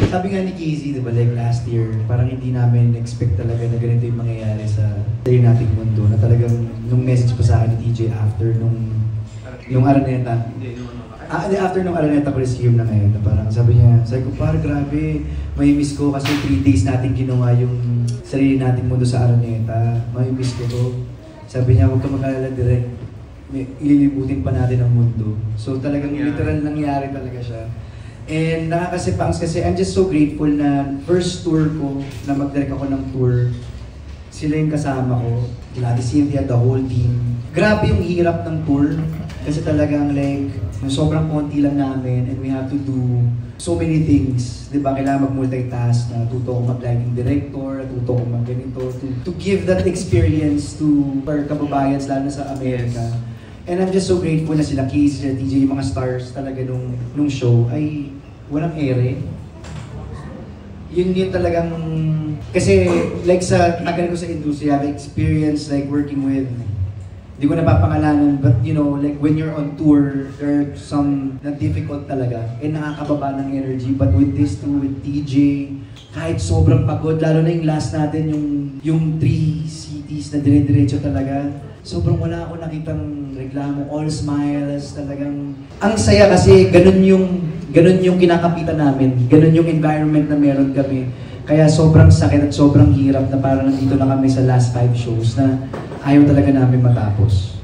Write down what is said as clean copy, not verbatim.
Sabi nga ni Casey, diba, like last year, parang hindi namin expect talaga na ganito yung mangyayari sa nating mundo. Na talagang nung message pa sa akin ni TJ after nung Araneta. After nung Araneta Coliseum na ngayon, na parang sabi ko, parang grabe, may miss ko kasi 3 days natin ginawa yung sarili nating mundo sa Araneta. May miss ko to. Sabi niya, huwag ka mag-alala direct. Ililibutin pa natin ang mundo. So talagang literal nangyari talaga siya. And nakakasipangs kasi I'm just so grateful na first tour ko, na mag-direct ako ng tour, sila yung kasama ko, Gladys, Cynthia, the whole team. Grabe yung hirap ng tour kasi talagang like, sobrang konti lang namin and we have to do so many things. Diba? Kailangan mag-multitask, natuto ko mag-lighting director, natuto ko mag-ganito, to give that experience to our kababayans, lalo na sa Amerika. And I'm just so grateful na sila Casey, sila TJ, yung mga stars talaga nung show ay walang ere. Yun talagang, kasi like sa tagal ko sa industry, I've experienced like working with, hindi ko napapangalanan, but you know, like when you're on tour, there are some na difficult talaga, and nakakababa ng energy. But with this too, with TJ, kahit sobrang pagod, lalo na yung last natin, yung 3 cities na dire-diretso talaga, sobrang wala ako nakitang reklamo, all smiles, talagang ang saya kasi ganun yung kinakapitan namin, ganun yung environment na meron kami. Kaya sobrang sakit at sobrang hirap na parang nandito na kami sa last 5 shows na ayaw talaga namin matapos.